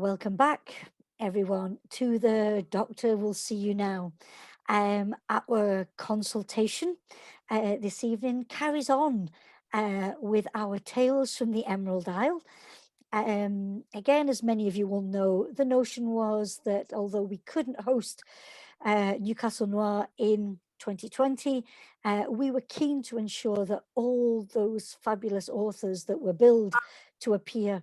Welcome back, everyone, to the Doctor Will See You Now. Our consultation this evening carries on with our Tales from the Emerald Isle. Again, as many of you will know, the notion was that although we couldn't host Newcastle Noir in 2020, we were keen to ensure that all those fabulous authors that were billed to appear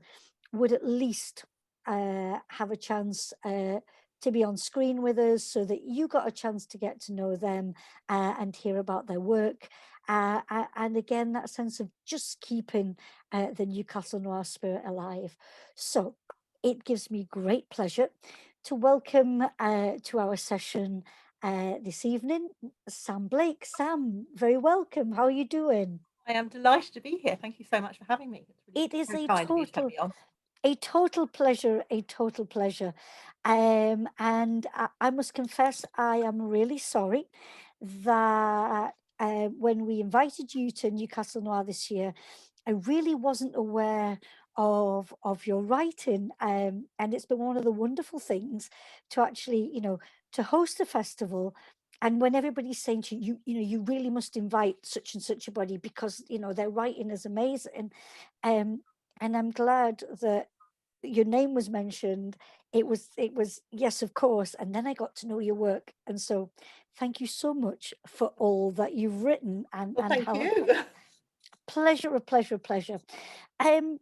would at least have a chance to be on screen with us, so that you got a chance to get to know them and hear about their work. And again, that sense of just keeping the Newcastle Noir spirit alive. So it gives me great pleasure to welcome to our session this evening, Sam Blake. Sam, very welcome. How are you doing? I am delighted to be here. Thank you so much for having me. It's really It is very a kind of you to have me on. total pleasure, a total pleasure. And I must confess, I am really sorry that when we invited you to Newcastle Noir this year, I really wasn't aware of your writing. And it's been one of the wonderful things to actually, to host a festival. And when everybody's saying to you, you really must invite such and such a body because, their writing is amazing. Um, and I'm glad that your name was mentioned. It was yes, of course. And then I got to know your work. And so thank you so much for all that you've written Well, and thank how you. pleasure, a pleasure, a pleasure. Um,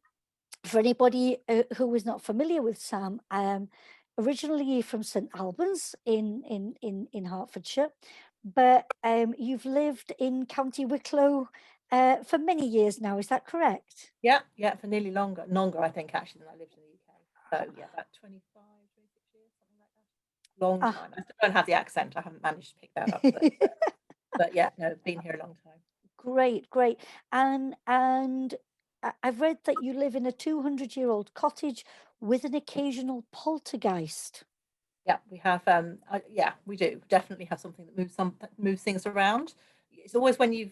for anybody who is not familiar with Sam, originally from St Albans in Hertfordshire, but you've lived in County Wicklow for many years now. Is that correct? Yeah, for nearly longer, I think, actually, than I lived in the UK. So, yeah, about 25, 26 years, something like that. Long Ah. time. I still don't have the accent. I haven't managed to pick that up. But yeah, no, been here a long time. Great, great. And I've read that you live in a 200-year-old cottage with an occasional poltergeist. Yeah, we have. Yeah, we do definitely have something that moves things around. It's always when it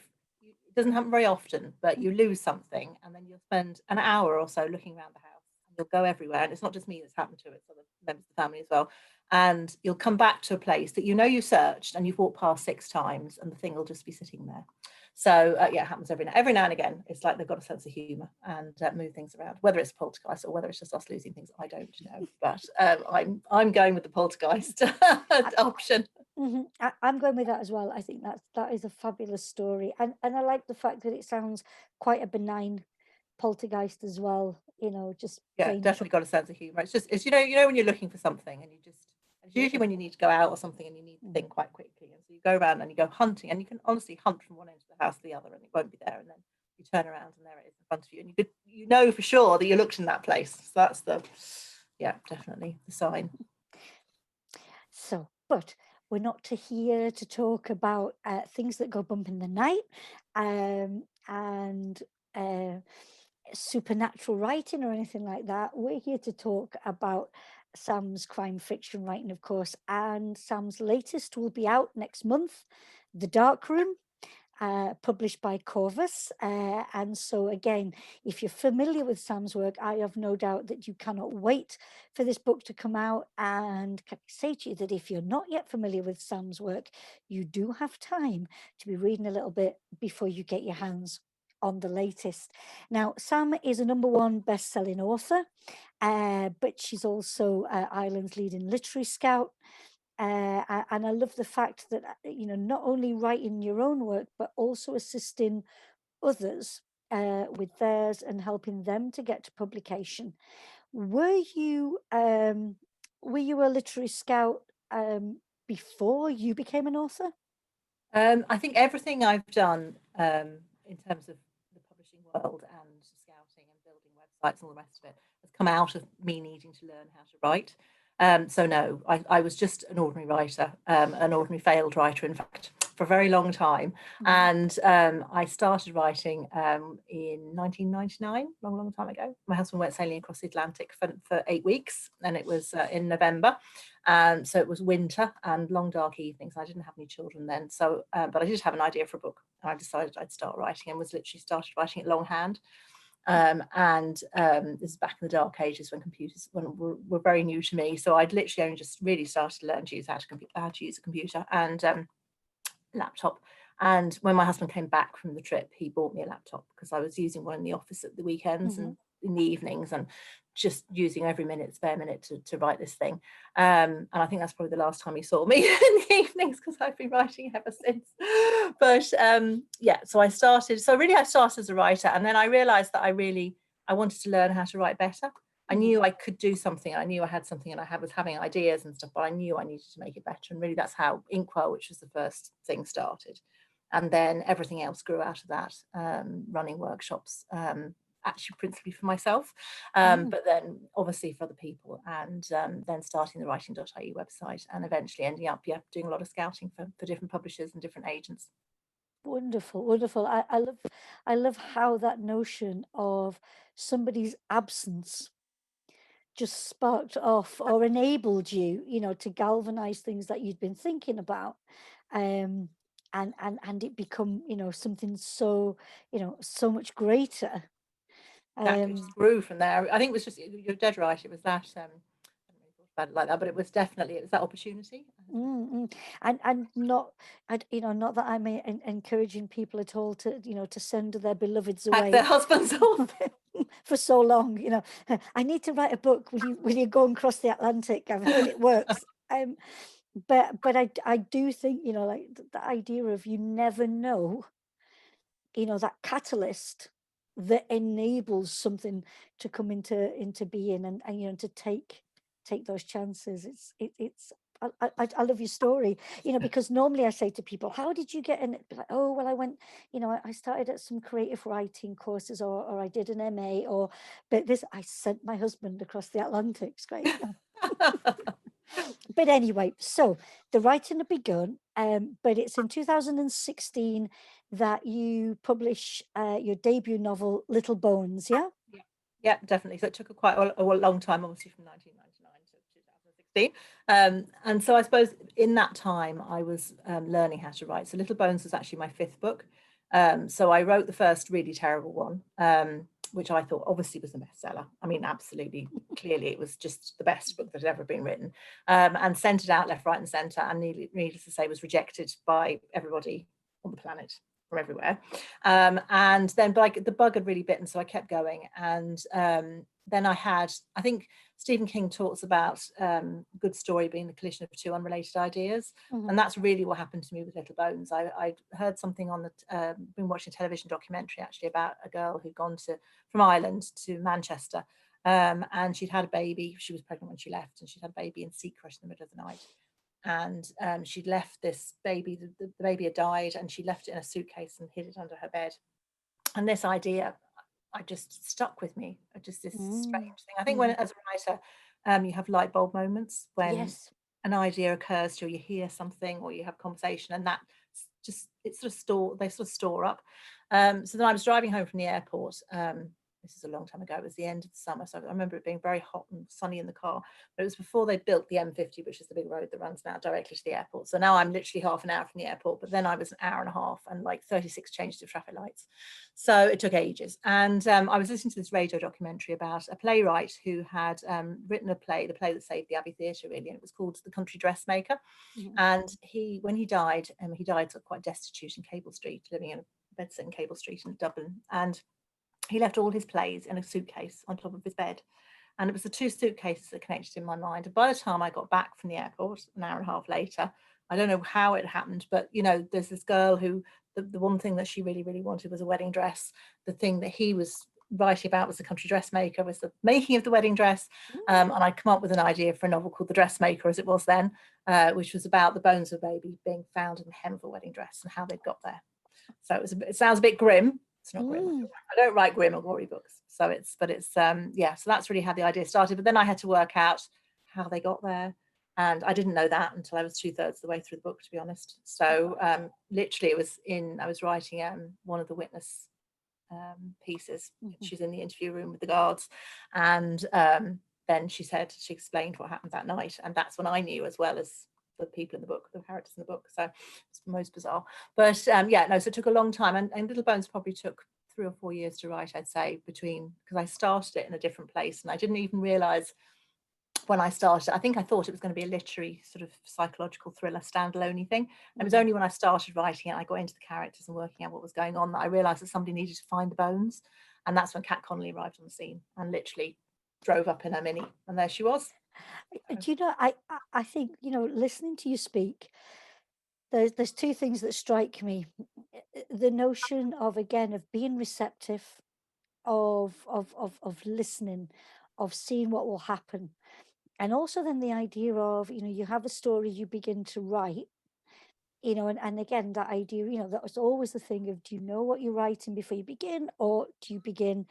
doesn't happen very often, but you lose something, and then you'll spend an hour or so looking around the house, and you'll go everywhere. And it's not just me that's happened to it; it's other members of the family as well. And you'll come back to a place that you searched and you've walked past 6 times, and the thing will just be sitting there. So yeah, it happens every now and again. It's like they've got a sense of humour and move things around. Whether it's poltergeist or whether it's just us losing things, I don't know. But I'm going with the poltergeist option. I'm going with that as well. I think that is a fabulous story, and I like the fact that it sounds quite a benign poltergeist as well. Just Yeah, plain. definitely got a sense of humour. It's just when you're looking for something and it's usually when you need to go out or something and you need to think quite quickly, and so you go around and you go hunting, and you can honestly hunt from one end of the house to the other and it won't be there, and then you turn around and there it is in front of you, and you know for sure that you looked in that place. So that's definitely the sign. So, but we're not here to talk about things that go bump in the night, and supernatural writing or anything like that. We're here to talk about Sam's crime fiction writing, of course, and Sam's latest will be out next month, The Dark Room. Published by Corvus. And so, again, if you're familiar with Sam's work, I have no doubt that you cannot wait for this book to come out. And can I say to you that if you're not yet familiar with Sam's work, you do have time to be reading a little bit before you get your hands on the latest. Now, Sam is a #1 best-selling author, but she's also Ireland's leading literary scout. And I love the fact that not only writing your own work but also assisting others with theirs and helping them to get to publication. Were you a literary scout before you became an author? I think everything I've done in terms of the publishing world and scouting and building websites and all the rest of it has come out of me needing to learn how to write. So no, I was just an ordinary writer, an ordinary failed writer, in fact, for a very long time. And I started writing in 1999, long time ago. My husband went sailing across the Atlantic for 8 weeks, and it was in November. So it was winter and long dark evenings. I didn't have any children then, so but I did have an idea for a book, and I decided I'd start writing, and was literally started writing it longhand. This is back in the dark ages when computers were very new to me. So I'd literally only just really started to learn to use how to use a computer and laptop. And when my husband came back from the trip, he bought me a laptop because I was using one in the office at the weekends Mhm. and in the evenings, and just using every spare minute to write this thing. And I think that's probably the last time he saw me in the evenings, because I've been writing ever since. But yeah, so I started as a writer, and then I realized that I wanted to learn how to write better. I Mhm. knew I could do something. I knew I had something, and was having ideas and stuff, but I knew I needed to make it better. And really, that's how Inkwell, which was the first thing, started. And then everything else grew out of that, running workshops, actually principally for myself, Mm. but then obviously for other people, and then starting the writing.ie website, and eventually ending up doing a lot of scouting for different publishers and different agents. Wonderful, wonderful. I love how that notion of somebody's absence just sparked off or enabled you, to galvanize things that you'd been thinking about. Um, and it become, something so, so much greater. Exactly, it just Um, grew from there. I think it was just, you're dead right. It was that. I haven't really thought about it like that, but it was that opportunity. mm, mm. And not, not that I'm encouraging people at all to, to send their beloveds Pack their away husbands off. for so long. I need to write a book. Will you go and cross the Atlantic? I've heard it works. But I do think, like the idea of, you never know, that catalyst that enables something to come into being, and to take those chances. It's I love your story, because normally I say to people, how did you get in it? Like, oh, well, I went, I started at some creative writing courses, or I did an MA, but this, I sent my husband across the Atlantic straight. But anyway, so the writing had begun, but it's in 2016 that you publish your debut novel, Little Bones, yeah? Yeah, yeah, definitely. So it took quite a long time, obviously, from 1999 to 2016. And so I suppose in that time I was learning how to write. So Little Bones was actually my fifth book. So I wrote the first really terrible one, which I thought obviously was a bestseller. I mean, absolutely, clearly it was just the best book that had ever been written, and sent it out left, right, and centre, and needless to say, was rejected by everybody on the planet, from everywhere. And then, but the bug had really bitten, so I kept going. And then I think Stephen King talks about a good story being the collision of two unrelated ideas. Mhm. And that's really what happened to me with Little Bones. I heard something on been watching a television documentary actually about a girl who'd gone from Ireland to Manchester, and she'd had a baby. She was pregnant when she left, and she'd had a baby in secret in the middle of the night. And she'd left this baby, the baby had died, and she left it in a suitcase and hid it under her bed. And this idea, I just stuck with me. Just this Mm. strange thing. I think when, Mhm. as a writer, you have light bulb moments when Yes. an idea occurs to you, you hear something, or you have conversation, and that just they sort of store up. So then I was driving home from the airport. This is a long time ago. It was the end of the summer, so I remember it being very hot and sunny in the car. But it was before they built the M50, which is the big road that runs now directly to the airport. So now I'm literally half an hour from the airport, but then I was an hour and a half and like 36 changes of traffic lights. So it took ages. And I was listening to this radio documentary about a playwright who had written the play that saved the Abbey Theatre, really, and it was called The Country Dressmaker. Mhm. And when he died sort of quite destitute in Cable Street, living in a bedsit in Cable Street in Dublin. And he left all his plays in a suitcase on top of his bed. And it was the two suitcases that connected in my mind. And by the time I got back from the airport, an hour and a half later, I don't know how it happened, but there's this girl who the one thing that she really, really wanted was a wedding dress. The thing that he was writing about was the country dressmaker, was the making of the wedding dress. And I'd come up with an idea for a novel called The Dressmaker, as it was then, which was about the bones of a baby being found in the hem of a wedding dress and how they'd got there. So it sounds a bit grim. It's not grim. Mm. I don't write grim or gory books. So yeah. So that's really how the idea started. But then I had to work out how they got there, and I didn't know that until I was 2/3 of the way through the book, to be honest. So literally, I was writing one of the witness pieces. Mhm. She's in the interview room with the guards, and then she explained what happened that night, and that's when I knew, as well as the people in the book, the characters in the book. So it's most bizarre, but yeah, no. So it took a long time, and Little Bones probably took 3 or 4 years to write, I'd say, because I started it in a different place, and I didn't even realize when I started. I think I thought it was going to be a literary sort of psychological thriller standalone thing. And it was only when I started writing it, I got into the characters and working out what was going on, that I realized that somebody needed to find the bones. And that's when Kat Connolly arrived on the scene and literally drove up in her Mini, and there she was. Do you know, I think, listening to you speak, there's two things that strike me. The notion of, again, of being receptive, of listening, of seeing what will happen. And also then the idea of, you have a story you begin to write, and again, that idea, that was always the thing of, do you know what you're writing before you begin, or do you begin?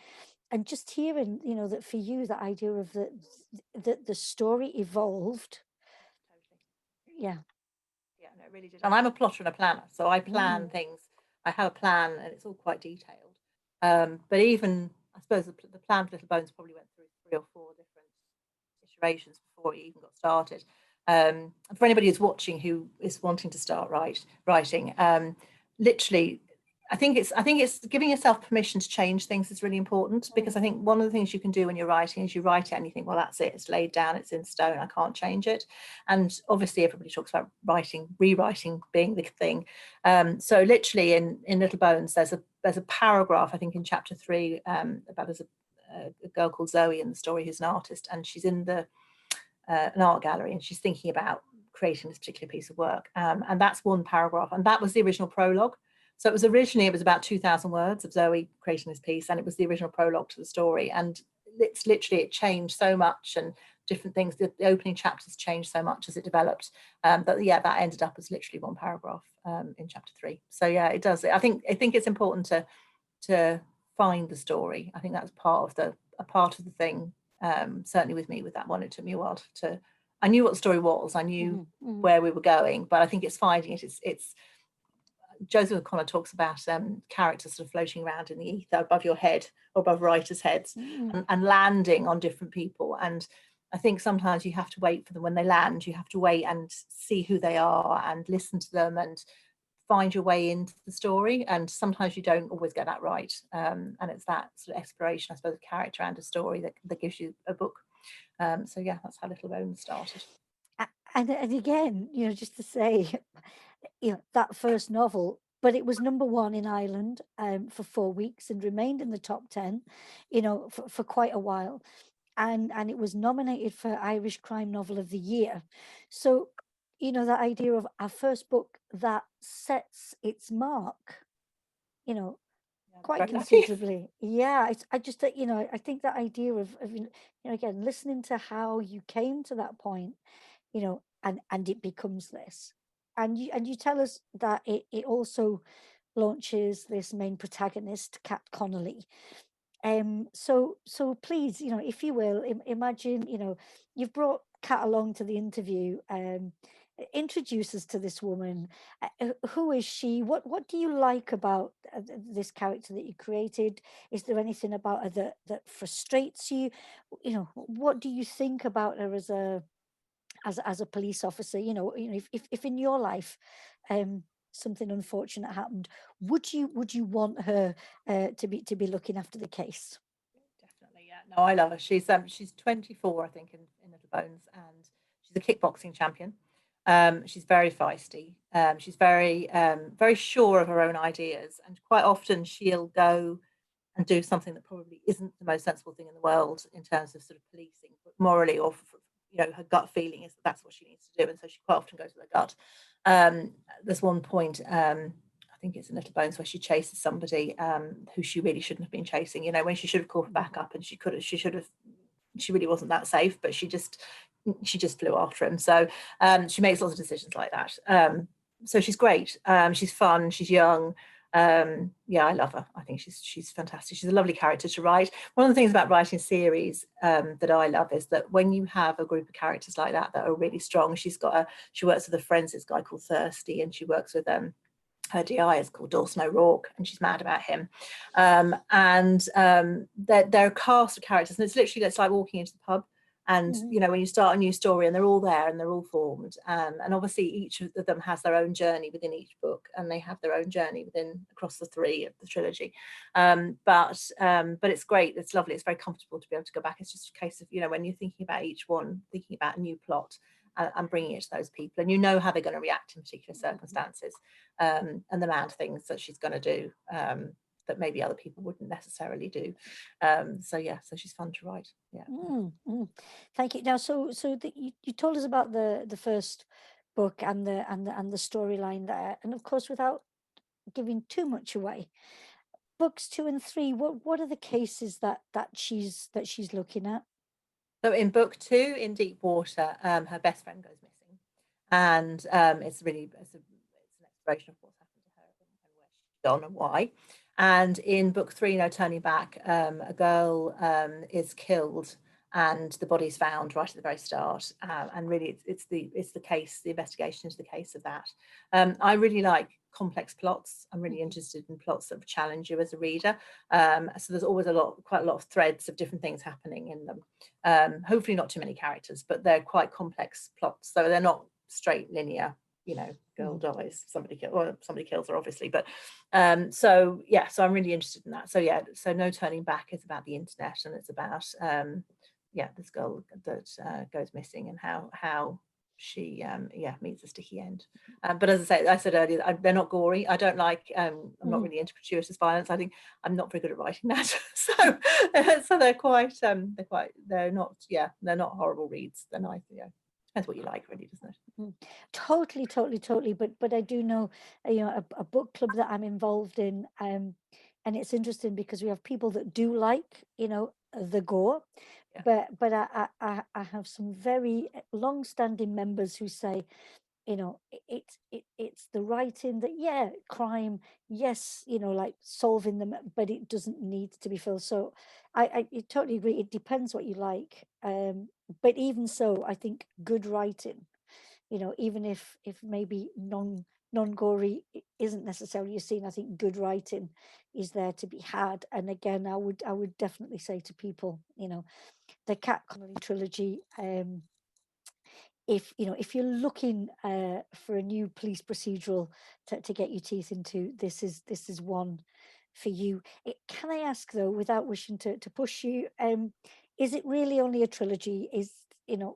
And just hearing, that for you, the idea of the story evolved. Totally. Yeah. Yeah, no, it really did. And I'm a plotter and a planner, so I plan Mm. things. I have a plan, and it's all quite detailed. But even, I suppose, the plan for Little Bones probably went through 3 or 4 different iterations before it even got started. For anybody who's watching who is wanting to start writing, literally, I think it's giving yourself permission to change things is really important, because I think one of the things you can do when you're writing is you write it and you think, well, that's it, it's laid down, it's in stone, I can't change it. And obviously everybody talks about rewriting being the thing. So literally in Little Bones, there's a paragraph, I think, in chapter 3, about there's a girl called Zoe in the story who's an artist, and she's in an art gallery, and she's thinking about creating this particular piece of work. And that's one paragraph, and that was the original prologue. So it was about 2,000 words of Zoe creating this piece, and it was the original prologue to the story. And it changed so much, and different things. The opening chapters changed so much as it developed. But yeah, that ended up as literally one paragraph in chapter 3. So yeah, it does. I think it's important to find the story. I think that's a part of the thing. Certainly with me, with that one, it took me a while to. I knew what the story was. I knew where we were going, but I think it's finding it. It's Joseph O'Connor talks about characters sort of floating around in the ether above your head or above writers' heads, and landing on different people. And I think sometimes you have to wait for them when they land. You have to wait and see who they are and listen to them and find your way into the story. And sometimes you don't always get that right. And it's that sort of exploration, I suppose, of character and a story that gives you a book. So yeah, that's how Little Bones started. And again, just to say, that first novel, but it was number 1 in Ireland for 4 weeks and remained in the top 10, for quite a while. And it was nominated for Irish Crime Novel of the Year. So, that idea of our first book that sets its mark, Yeah, quite very lucky. considerably. Yeah, I just, I think that idea of again, listening to how you came to that point, and it becomes this. And you tell us that it also launches this main protagonist, Kat Connolly. So please, if you will, imagine, you've brought Kat along to the interview. Introduce us to this woman. Who is she? What do you like about this character that you created? Is there anything about her that frustrates you? What do you think about her as a police officer? If in your life something unfortunate happened, would you want her to be looking after the case? Definitely, yeah. No, I love her. She's 24, I think, in Little Bones, and she's a kickboxing champion. She's very feisty. She's very sure of her own ideas, and quite often she'll go and do something that probably isn't the most sensible thing in the world in terms of sort of policing, but morally, or her gut feeling is that that's what she needs to do, and so she quite often goes with her gut. There's one point, I think it's in Little Bones, where she chases somebody who she really shouldn't have been chasing. When she should have called for backup, and she should have. She really wasn't that safe, but she just flew after him. So she makes lots of decisions like that. So she's great. She's fun. She's young. Yeah, I love her. I think she's fantastic. She's a lovely character to write. One of the things about writing series that I love is that when you have a group of characters like that are really strong. She works with a forensics guy called Thirsty, and she works with her DI is called Dawson O'Rourke, and she's mad about him. And they're a cast of characters, and it's like walking into the pub. And Mhm. you know, when you start a new story and they're all there and they're all formed, and obviously each of them has their own journey within each book, and they have their own journey within across the three of the trilogy. But it's great, it's lovely, it's very comfortable to be able to go back. It's just a case of, you know, when you're thinking about each one, thinking about a new plot, and bringing it to those people, and you know how they're going to react in particular circumstances, and the amount of things that she's going to do, that maybe other people wouldn't necessarily do. So yeah, so she's fun to write. Yeah. Mm, mm. Thank you. Now, you told us about the first book and the storyline there, and of course, without giving too much away, books 2 and 3. What are the cases that she's looking at? So in book 2, in Deep Water, her best friend goes missing, and it's an exploration of what's happened to her and where she's gone and why. And in book 3, No Turning Back, a girl is killed, and the body's found right at the very start. And really, it's the case, the investigation is the case of that. I really like complex plots. I'm really interested in plots that challenge you as a reader. So there's always quite a lot of threads of different things happening in them. Hopefully not too many characters, but they're quite complex plots, so they're not straight linear. You know, girl dies, somebody kills her, obviously. But so yeah, so I'm really interested in that. So yeah, so No Turning Back is about the internet, and it's about yeah, this girl that goes missing, and how she yeah, meets a sticky end. But as I said earlier, they're not gory. I don't like I'm not Mhm. really into gratuitous violence. I think I'm not very good at writing that. So so they're not, yeah, they're not horrible reads. They're nice. Yeah, depends what you like, really, doesn't it? Mm. Totally, totally, totally. But I do know, a book club that I'm involved in, and it's interesting because we have people that do like, the gore, Yeah. but I have some very long-standing members who say, it's the writing that, yeah, crime, yes, like solving them, but it doesn't need to be filled. So I totally agree. It depends what you like. But even so, I think good writing, even if maybe non-gory isn't necessarily a scene, I think good writing is there to be had. And again, I would definitely say to people, the Cat Connolly trilogy, if you're looking for a new police procedural to get your teeth into, this is one for you. Can I ask though, without wishing to push you, is it really only a trilogy?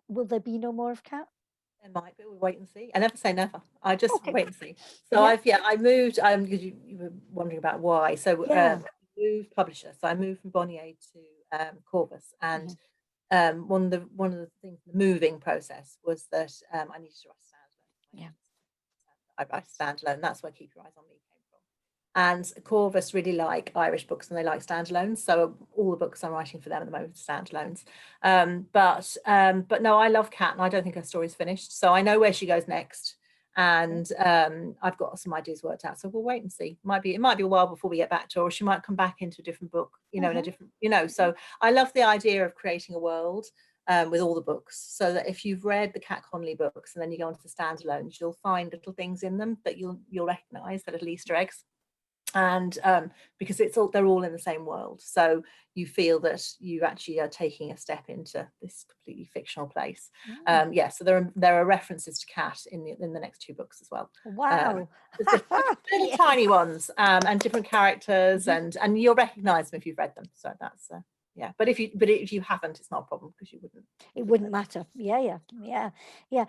Will there be no more of Cat? There might be. We'll wait and see. I never say never. I just Okay. wait and see. So Yeah. I moved. Because you were wondering about why. So Yeah. I moved publisher. So I moved from Bonnier to Corvus, and Mhm. one of the things, the moving process, was that I needed to write a standalone. Yeah. I write a standalone. That's where Keep Your Eyes on Me came from. And Corvus really like Irish books, and they like standalones. So all the books I'm writing for them at the moment are standalones. But no, I love Kat, and I don't think her story's finished. So I know where she goes next, and I've got some ideas worked out. So we'll wait and see. It might be a while before we get back to her, or she might come back into a different book, in a Mhm. different, So I love the idea of creating a world. With all the books, so that if you've read the Cat Connolly books and then you go into the standalones, you'll find little things in them that you'll recognise, the little Easter eggs. And because they're all in the same world, so you feel that you actually are taking a step into this completely fictional place. Mm. Yeah, so there are references to Cat in the next 2 books as well. Wow. Just little Yeah. tiny ones, and different characters, Mhm. and you'll recognize them if you've read them. So that's yeah. But if you haven't, it's not a problem, because you wouldn't It you wouldn't wouldn't know. matter. Yeah, yeah, yeah, yeah.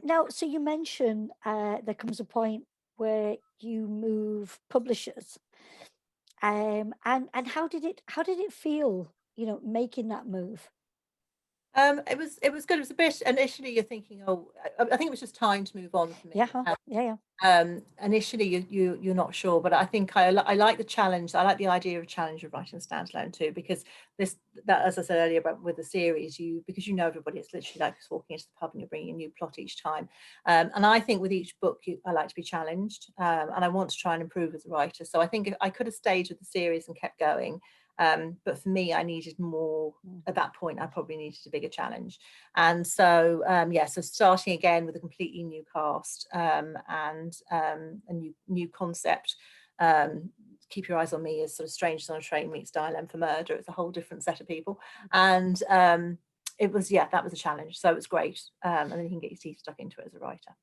Now, so you mentioned there comes a point where you move publishers. And how did it feel, making that move? It was good. It was a bit initially. You're thinking, oh, I think it was just time to move on for Yeah, me. huh? Yeah, yeah. Initially you're not sure, but I think I like the challenge. I like the idea of challenge of writing a standalone too, because that, as I said earlier, about with the series, because you know everybody, it's literally like just walking into the pub and you're bringing a new plot each time. And I think with each book, I like to be challenged, and I want to try and improve as a writer. So I think if I could have stayed with the series and kept going, but for me, I needed more. Mm. At that point, I probably needed a bigger challenge. And so yeah, so starting again with a completely new cast, and a new concept. Keep Your Eyes on Me is sort of Strangers on a Train meets Dial M for Murder. It's a whole different set of people. And it was, yeah, that was a challenge. So it was great. And then you can get your teeth stuck into it as a writer.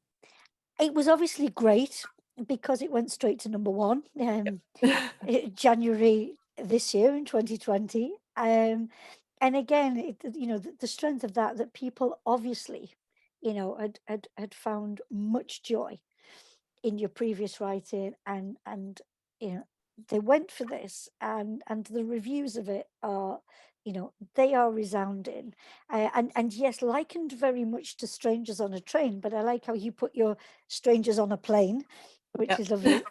It was obviously great because it went straight to number one, Yep. January this year in 2020. And again, the strength of that people obviously, had found much joy in your previous writing, and you know they went for this, and the reviews of it are, they are resounding, and yes, likened very much to Strangers on a Train, but I like how you put your Strangers on a Plane, which Yep. is lovely.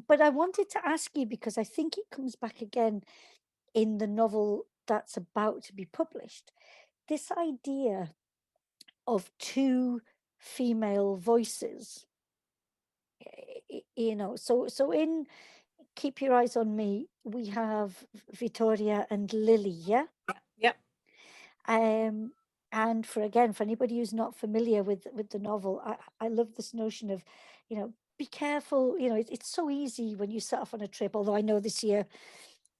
But I wanted to ask you, because I think it comes back again in the novel that's about to be published, this idea of two female voices. So in Keep Your Eyes on Me, we have Vittoria and Lily, yeah. Yeah. Yep. um and for anybody who's not familiar with the novel, I love this notion of, be careful. It's so easy when you set off on a trip, although I know this year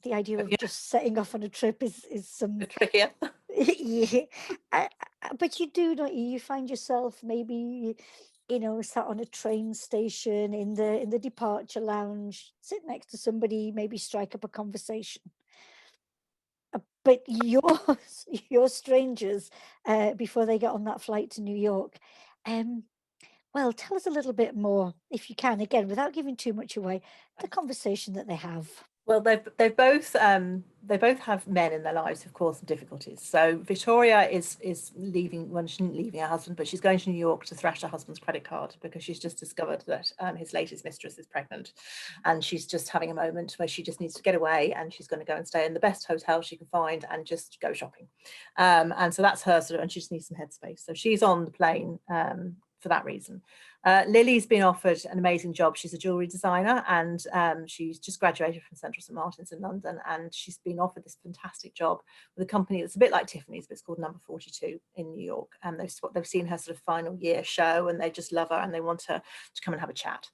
the idea of Yeah. just setting off on a trip is A some. bit trickier. Yeah. But you do, don't you? You find yourself maybe, sat on a train station in the departure lounge, sit next to somebody, maybe strike up a conversation. But your strangers, before they get on that flight to New York. Um, well, tell us a little bit more, if you can, again, without giving too much away, the conversation that they have. Well, they both have men in their lives, of course, and difficulties. So Victoria is leaving. Well, she's not leaving her husband, but she's going to New York to thrash her husband's credit card because she's just discovered that his latest mistress is pregnant, and she's just having a moment where she just needs to get away, and she's going to go and stay in the best hotel she can find and just go shopping. And so that's her sort of, and she just needs some headspace. So she's on the plane. For that reason. Lily's been offered an amazing job. She's a jewellery designer, and she's just graduated from Central St Martin's in London, and she's been offered this fantastic job with a company that's a bit like Tiffany's, but it's called Number 42 in New York. And they've seen her sort of final year show, and they just love her, and they want her to come and have a chat.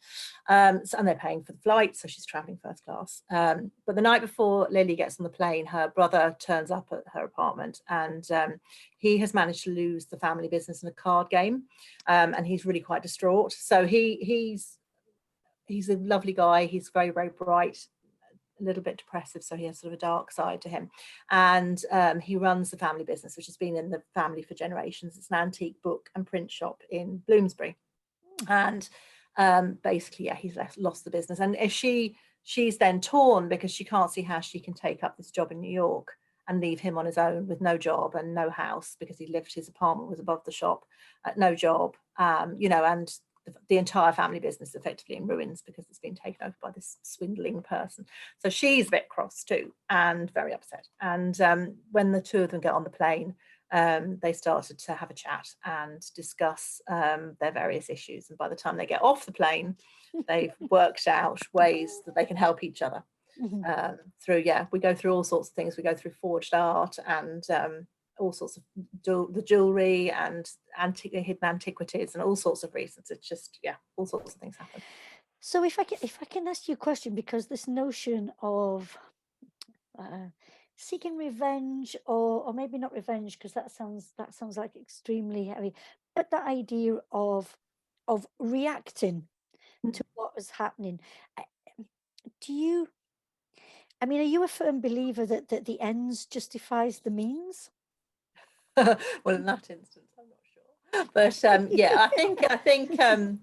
And they're paying for the flight, so she's travelling first class. But the night before Lily gets on the plane, her brother turns up at her apartment, and he has managed to lose the family business in a card game, and he's really quite distraught. So he's a lovely guy. He's very, very bright, a little bit depressive, so he has sort of a dark side to him. And he runs the family business, which has been in the family for generations. It's an antique book and print shop in Bloomsbury, and basically, yeah, he's lost the business. And if she's then torn because she can't see how she can take up this job in New York and leave him on his own with no job and no house, because his apartment was above the shop, no job, and the entire family business effectively in ruins because it's been taken over by this swindling person. So she's a bit cross too and very upset. And when the two of them get on the plane, they started to have a chat and discuss their various issues. And by the time they get off the plane, they've worked out ways that they can help each other. Mhm. We go through all sorts of things. We go through forged art and all sorts of the jewelry and hidden antiquities and all sorts of reasons. It's just, yeah, all sorts of things happen. So if I can ask you a question, because this notion of uh, seeking revenge, or maybe not revenge, because that sounds like extremely heavy, but the idea of reacting to what was happening. uh, Do you? I mean, are you a firm believer that the ends justifies the means? Well, in that instance, I'm not sure, but yeah, I think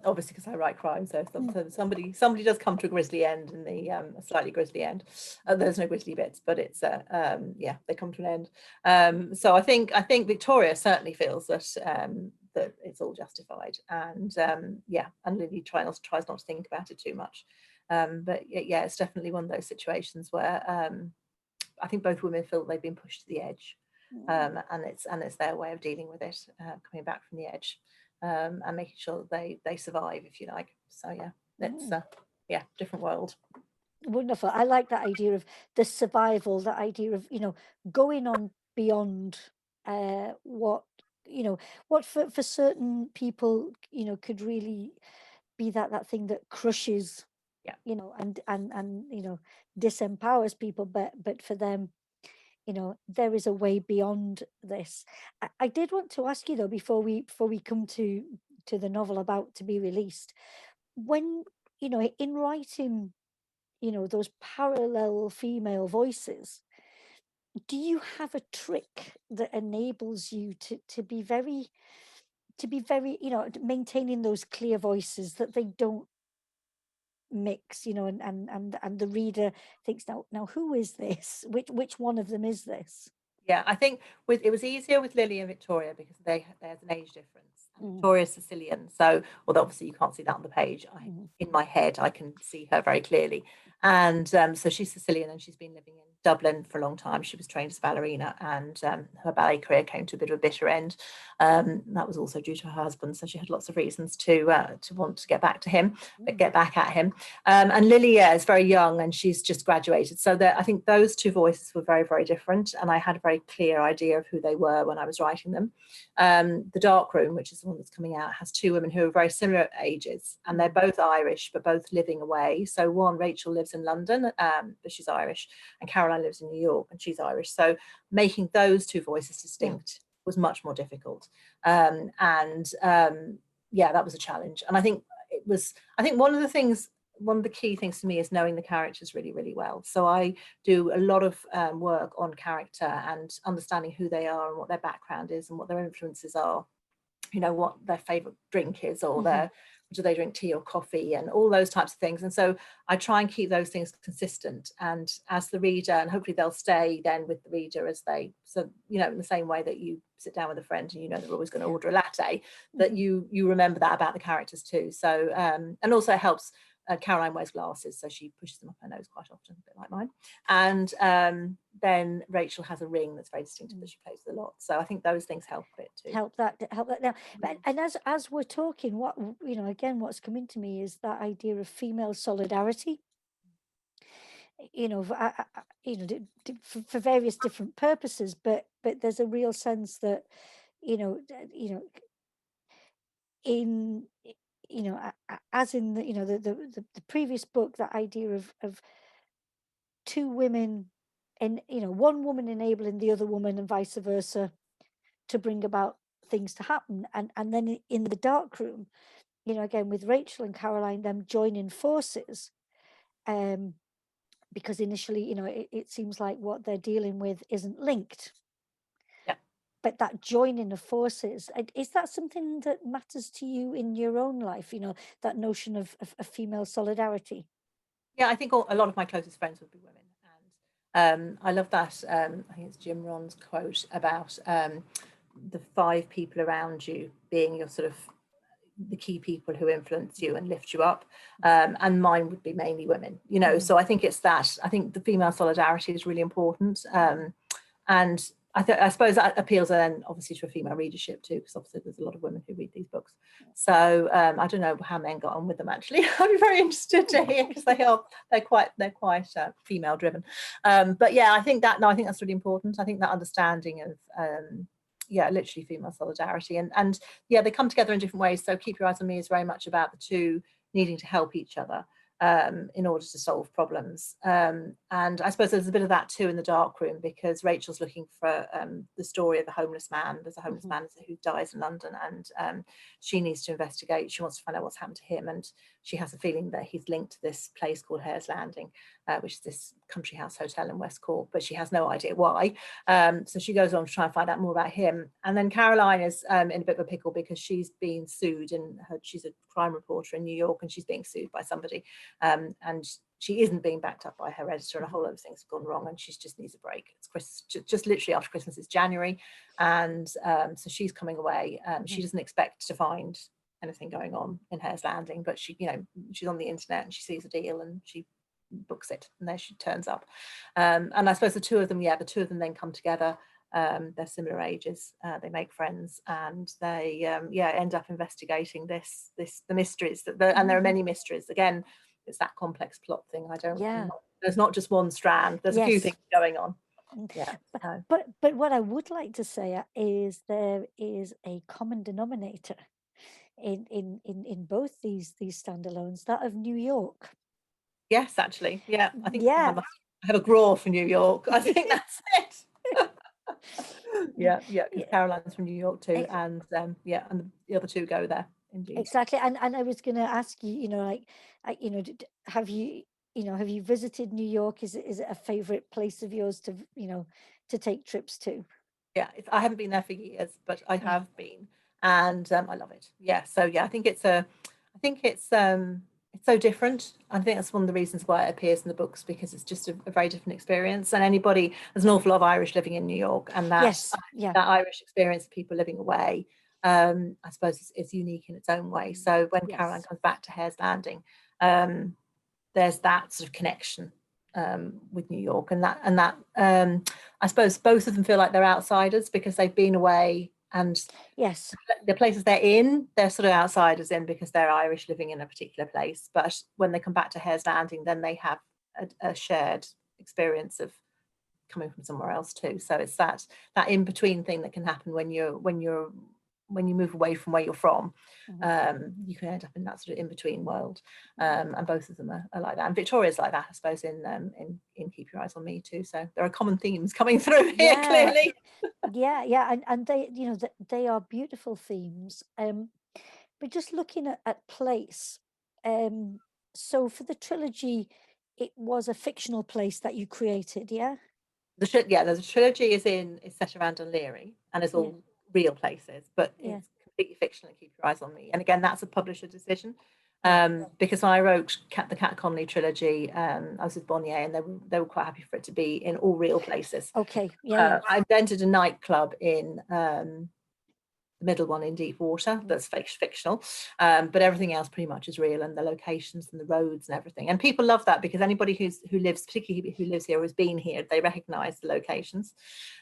obviously because I write crime, so somebody does come to a grisly end, in the a slightly grisly end. There's no grisly bits, but it's yeah, they come to an end. So I think Victoria certainly feels that it's all justified, and yeah, and Lily tries not to think about it too much. But yeah, it's definitely one of those situations where I think both women feel they've been pushed to the edge, and it's their way of dealing with it, coming back from the edge, and making sure that they survive, if you like. So yeah, it's Mm. yeah, different world. Wonderful. I like that idea of the survival, that idea of, going on beyond what, what for certain people, could really be that thing that crushes, Yeah, and disempowers people, but for them, there is a way beyond this. I did want to ask you though, before we come to the novel about to be released, when in writing, those parallel female voices, do you have a trick that enables you to be very, maintaining those clear voices, that they don't mix, and the reader thinks, now who is this? Which one of them is this? Yeah, I think it was easier with Lily and Victoria because there's an age difference, and Mhm, Victoria's Sicilian. So, although obviously you can't see that on the page, mhm, in my head I can see her very clearly, and so she's Sicilian and she's been living in Dublin for a long time. She was trained as a ballerina, and her ballet career came to a bit of a bitter end. That was also due to her husband, so she had lots of reasons to want to get back to him, mhm, get back at him. And Lily, yeah, is very young and she's just graduated. So I think those two voices were very, very different. And I had a very clear idea of who they were when I was writing them. The Dark Room, which is the one that's coming out, has two women who are very similar ages, and they're both Irish, but both living away. So Rachel lives in London, but she's Irish, and Caroline lives in New York, and she's Irish. So making those two voices yeah, distinct was much more difficult. Yeah, that was a challenge. And I think one of the key things to me is knowing the characters really, really well. So I do a lot of work on character and understanding who they are and what their background is and what their influences are. What their favorite drink is, or mhm, do they drink tea or coffee, and all those types of things. And so I try and keep those things consistent. And as the reader, and hopefully they'll stay then with the reader in the same way that you sit down with a friend and they're always going to yeah, order a latte, that mhm, you remember that about the characters too. So and also it helps. Caroline wears glasses, so she pushes them up her nose quite often, a bit like mine. And then Rachel has a ring that's very distinctive that mm. she plays with a lot. So I think those things help a bit too. Help that now. But Mm. and as we're talking, again, what's coming to me is that idea of female solidarity. For various different purposes, but there's a real sense that in as in the previous book, that idea of two women, and one woman enabling the other woman and vice versa, to bring about things to happen, and then in the dark room, again with Rachel and Caroline, them joining forces, um because initially, it seems like what they're dealing with isn't linked, Yeah. but that joining of forces, is that something that matters to you in your own life, that notion of female solidarity? Yeah, I think a lot of my closest friends would be women. And I love that. I think it's Jim Rohn's quote about the five people around you being your sort of the key people who influence you and lift you up. And mine would be mainly women. Mhm, So I think it's that. I think the female solidarity is really important. And I suppose that appeals then obviously to a female readership too, because obviously there's a lot of women who read these books. So I don't know how men got on with them actually. I'd be very interested to hear, because they're quite female driven. But yeah, I think that's really important. I think that understanding of yeah, literally female solidarity, and yeah, they come together in different ways. So Keep Your Eyes on Me is very much about the two needing to help each other in order to solve problems. And I suppose there's a bit of that too in the Dark Room, because Rachel's looking for the story of the homeless man. There's a homeless mhm, man who dies in London, and she needs to investigate. She wants to find out what's happened to him, and she has a feeling that he's linked to this place called Hare's Landing, which is this country house hotel in West Cork, but she has no idea why. So she goes on to try and find out more about him. And then Caroline is in a bit of a pickle because she's being sued, and she's a crime reporter in New York, and she's being sued by somebody. And she isn't being backed up by her editor, and a mhm, whole lot of things have gone wrong, and she just needs a break. It's Christmas, just literally after Christmas. It's January, and so she's coming away. She mhm, doesn't expect to find anything going on in Hare's Landing, but she's on the internet and she sees a deal and she books it, and there she turns up. And I suppose the two of them then come together. They're similar ages. They make friends, and they end up investigating the mysteries and there are mhm. many mysteries. Again, it's that complex plot thing. Yeah. There's not just one strand. There's a few Yes. things going on. Mm. Yeah. But So but what I would like to say, is there is a common denominator in both these standalones, that of New York. yes, actually, yeah. I think Yeah. I have a graw for New York. I think that's it. Yeah, yeah, because Yeah, Caroline's from New York too, ex- and yeah, and the other two go there indeed. exactly. And I was going to ask you, like, have you, have you visited New York? Is it a favorite place of yours to, to take trips to? Yeah, I haven't been there for years, but I Yeah. have been, and I love it. Yeah, so yeah, I think it's so different. I think that's one of the reasons why it appears in the books because it's just a very different experience. And there's an awful lot of Irish living in New York, and Yes. Yeah. that Irish experience of people living away, I suppose is unique in its own way. So when Caroline Yes. comes back to Hare's Landing, um, there's that sort of connection with New York, and that I suppose both of them feel like they're outsiders because they've been away, and Yes. the places they're in, they're sort of outsiders in because they're Irish living in a particular place. But when they come back to Hare's Landing, then they have a shared experience of coming from somewhere else too. So it's that in between thing that can happen when you move away from where you're from. Mhm. You can end up in that sort of in between world, and both of them are like that. And Victoria's like that, I suppose, in Keep Your Eyes on Me too. So there are common themes coming through here Yeah. clearly. Yeah. Yeah. And they, they are beautiful themes. But just looking at place, um, so for the trilogy, it was a fictional place that you created, yeah? Yeah, there's a trilogy is set around Dunleary and it's Yeah. all real places, but Yeah. it's completely fictional. Keep Your Eyes on Me, and again, that's a publisher decision. Yeah. Because when I wrote the Cat Connolly trilogy, I was with Bonnier, and they were quite happy for it to be in all real places. Okay. Yeah. Yeah. I invented a nightclub in the middle one in deep water Mm. that's fictional, but everything else pretty much is real, and the locations and the roads and everything, and people love that because anybody who lives, particularly who lives here or has been here, they recognize the locations.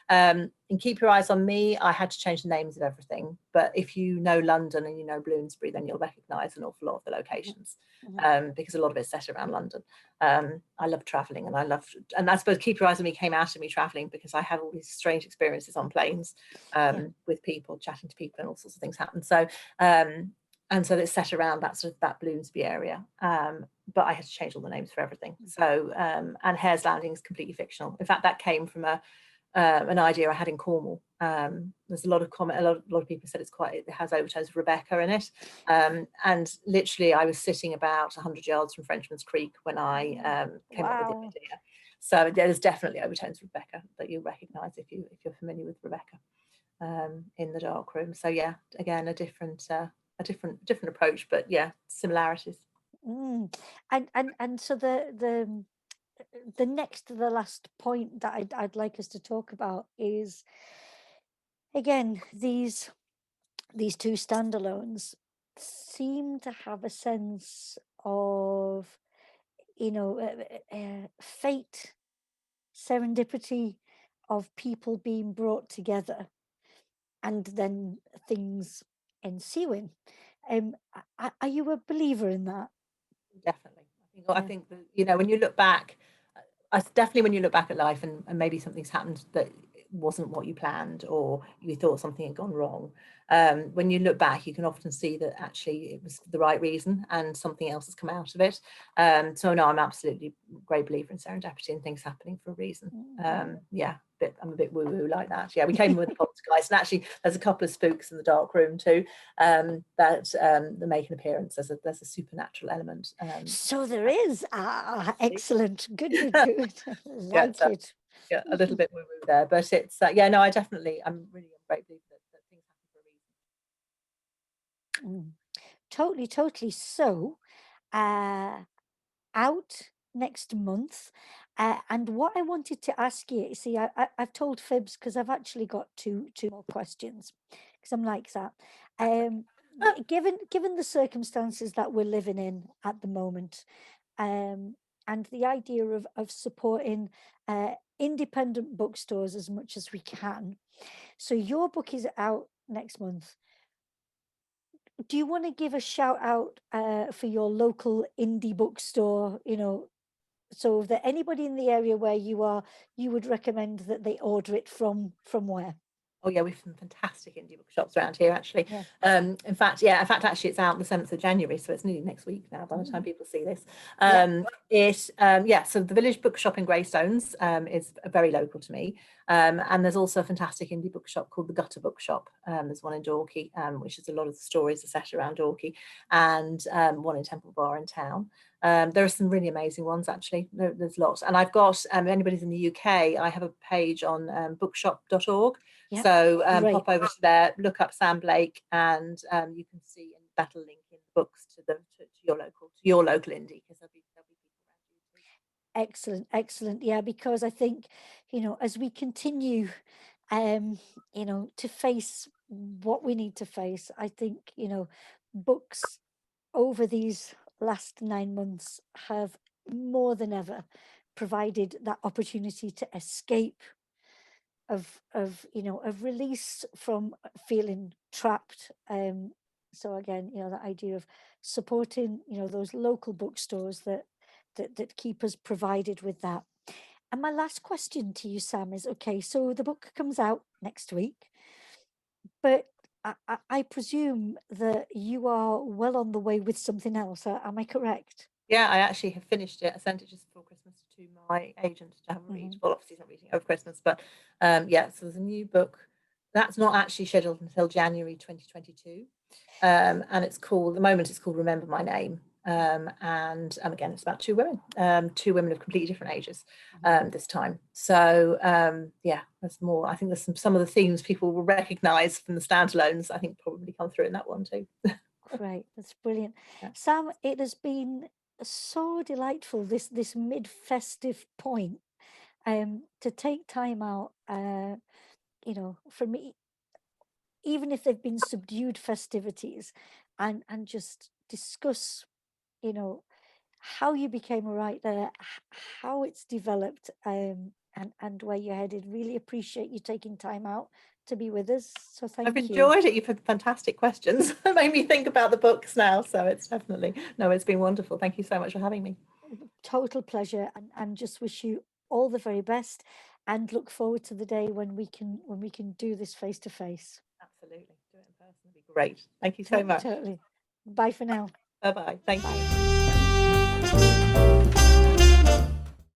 And Keep Your Eyes on Me, I had to change the names of everything, but if you know London and you know Bloomsbury, then you'll recognize an awful lot of the locations, Mhm. because a lot of it's set around London. I love traveling, and I suppose Keep Your Eyes on Me came out of me traveling because I have all these strange experiences on planes, Yeah. with people, chatting to people, and all sorts of things happen. So, and so it's set around that sort of that Bloomsbury area. But I had to change all the names for everything. So, and Hare's Landing is completely fictional. In fact, that came from an idea I had in Cornwall. There's a lot of comment. A lot of people said it has overtones of Rebecca in it. And literally, I was sitting about 100 yards from Frenchman's Creek when I came up with the Wow. idea. So there's definitely overtones of Rebecca that you'll recognise if you're familiar with Rebecca, in the dark room. So yeah, again, a different approach, but yeah, similarities. Mm. And so the next to the last point that I'd like us to talk about is, again, these two standalones seem to have a sense of, fate, serendipity, of people being brought together and then things ensuing. Are you a believer in that? Definitely. I Yeah. think that, when you look back, definitely when you look back at life, and maybe something's happened that wasn't what you planned, or you thought something had gone wrong. When you look back, you can often see that actually it was the right reason and something else has come out of it. So no, I'm absolutely a great believer in serendipity and things happening for a reason. Mhm. Yeah, I'm a bit woo woo like that. Yeah, we came in with the poltergeist, and actually there's a couple of spooks in the dark room too, that make an appearance. There's a supernatural element. So there is. Excellent. Good, good, good. Yeah, Like so it. yeah, a little bit woo woo there, but it's yeah, no, I'm really a great believer that things happen for a reason. Mm. Totally, totally. So, uh, out next month. And what I wanted to ask you, see, I've told fibs because I've actually got two more questions because I'm like that. That's okay. Um, given the circumstances that we're living in at the moment, um, and the idea of supporting independent bookstores as much as we can. So your book is out next month. Do you want to give a shout out for your local indie bookstore? So that anybody in the area where you are, you would recommend that they order it from where? Oh yeah, we've some fantastic indie bookshops around here, actually. Yeah. Actually, it's out the 7th of January, so it's nearly next week now by the time Mm. people see this. Yeah. So the Village Bookshop in Greystones is very local to me. And there's also a fantastic indie bookshop called the Gutter Bookshop. There's one in Dorking, which is a lot of the stories are set around Dorking, and one in Temple Bar in town. There are some really amazing ones, actually. There's lots. And I've got, anybody's in the UK, I have a page on bookshop.org. Yeah. So Great. pop over to there, look up Sam Blake, and you can see, and that'll link in the books to your local indie, because there'll be people around you too. Excellent, excellent. Yeah, because I think, as we continue, um, to face what we need to face, I think, books over these last 9 months have more than ever provided that opportunity to escape of release from feeling trapped. So again, that idea of supporting, those local bookstores that keep us provided with that. And my last question to you, Sam, is okay, so the book comes out next week, but I presume that you are well on the way with something else. Am I correct? Yeah, I actually have finished it. I sent it just before Christmas to my agent to have a read. Hmm. Well, obviously he's not reading it over Christmas, but yeah, so there's a new book that's not actually scheduled until January 2022. And it's called, at the moment, it's called Remember My Name. And again, it's about two women of completely different ages this time. So yeah, there's more. I think there's some of the themes people will recognize from the standalones, I think probably come through in that one too. Great, that's brilliant. Yeah. Sam, it has been so delightful, this mid-festive point, to take time out, for me, even if they've been subdued festivities, and just discuss, you know, how you became a writer, how it's developed, and where you're headed. Really appreciate you taking time out to be with us. So I've thank you. enjoyed it. You've had fantastic questions. It made me think about the books now. So it's definitely, no, it's been wonderful. Thank you so much for having me. Total pleasure, and just wish you all the very best, and look forward to the day when we can do this face to face. Absolutely. Do it in person would be great. Thank you so much. Totally. Bye for now. Bye bye. Thank Bye. you.